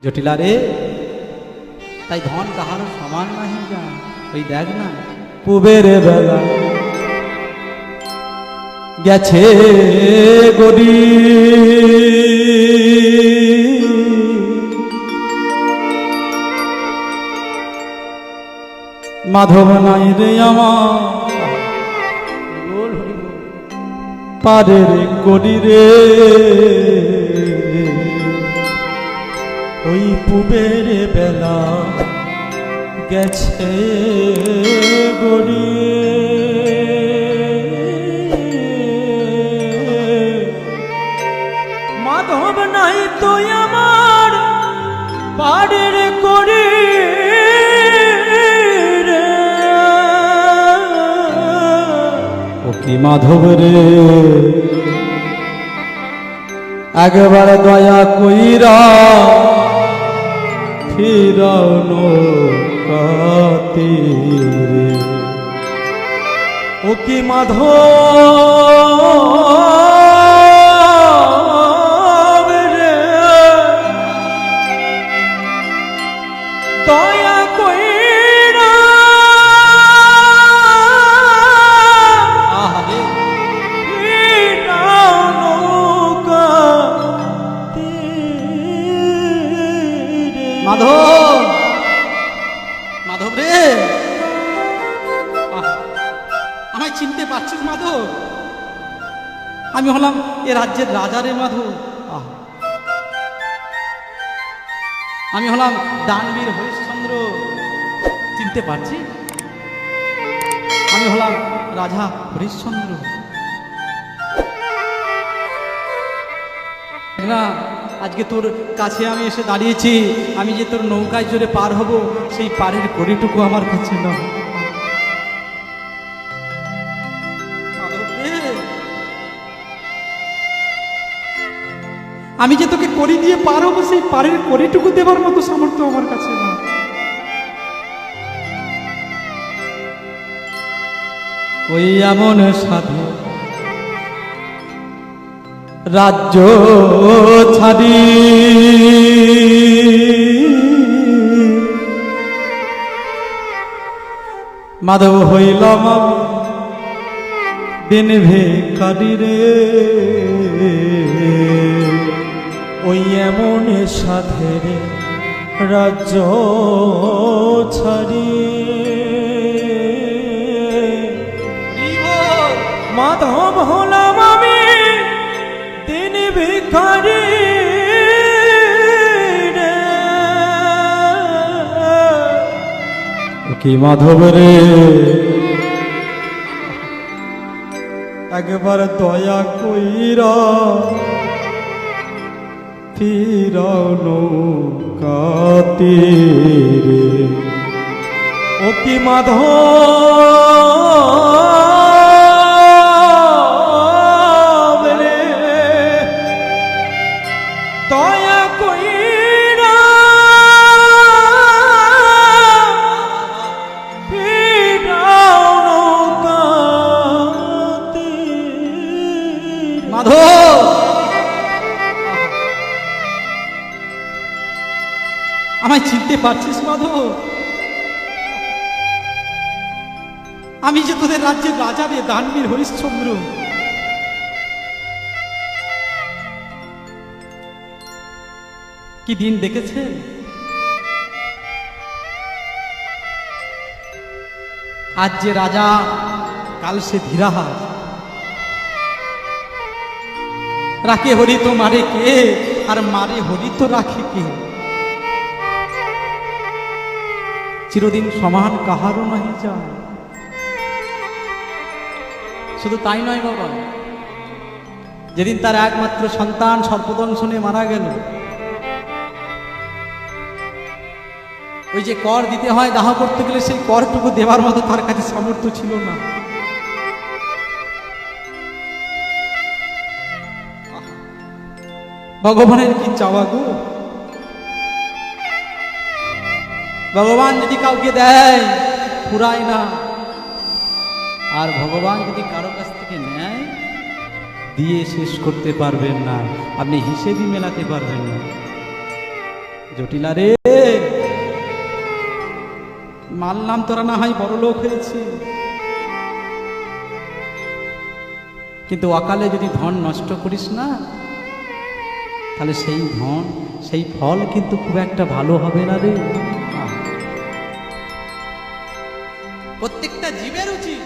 জটিলা রে, তাই ধন কাহারও সমান নাহি যা। ওই দেখ না, পুবের বেলা গেছে গড়ি, মাধব নাই রে আমার পারের গড়ি রে। ওই পুবের বেলা গেছে গড়ি, মাধব নাই তুই আমার পাড়ের গড়ি রে। ও কি মাধব রে, একবার দয়া কইরা ফিরাও নৌকাতে রে। ও কি মাধব রে, দয়া কইরা ফিরাও নৌকাতে রে। মাধব, মাধব রে, আমায় চিনতে পারছিস মাধব? আমি হলাম এ রাজ্যের রাজা রে মাধব। আমি হলাম দানবীর হরিশ্চন্দ্র, চিনতে পারছি? আমি হলাম রাজা হরিশ্চন্দ্র। না, আজকে তোর কাছে আমি এসে দাঁড়িয়েছি, আমি যে তোর নৌকায় চড়ে পার হব, সেই পারের কড়িটুকু আমার কাছে না। আমি যে তোকে কড়ি দিয়ে পার হবো, সেই পারের কড়িটুকু দেবার মতো সামর্থ্য আমার কাছে না। ওই এমন সাধু রাজ্য ছাড়ি মাধব হইলাম দিন ভিখারি রে। ওই এমন সাধের রাজ্য ছাড়ি মাধব হলাম আমি দিন ভিখারি রে। কি মাধব রে, একবার দয়া কইরা ফিরাও নৌকাতে রে। ও কি মাধব রে, দয়া কইরা ফিরাও নৌকাতে। মাধব, আমায় চিনতে পারছিস মাধব? আমি যে তোদের রাজ্যের রাজা রে, দানবীর হরিশ্চন্দ্র। কি দিন দেখেছে? আজ যে রাজা, কাল সে ধীরাহাস। রাখে হরি তো মারে কে, আর মারে হরি তো রাখে কে? চিরদিন সমান কাহারও নাহি যায়। শুধু তাই নয় বাবা, যেদিন তার একমাত্র সন্তান সর্পদংশনে মারা গেল, ওই যে কর দিতে হয় দাহ করতে গেলে, সেই করটুকু দেবার মতো তার কাছে সামর্থ্য ছিল না। ভগবানের কি চাওয়া গো? ভগবান যদি কাউকে দেয় ফুরায় না, আর ভগবান যদি কারো কাছ থেকে নেয় দিয়ে শেষ করতে পারবেন না, আপনি হিসেবই মেলাতে পারবেন না। জটিলা রে, মানলাম তোরা না হয় বড় লোক হয়েছি, কিন্তু অকালে যদি ধন নষ্ট করিস না, তাহলে সেই ধন সেই ফল কিন্তু খুব একটা ভালো হবে না রে। প্রত্যেকটা জীবের উচিত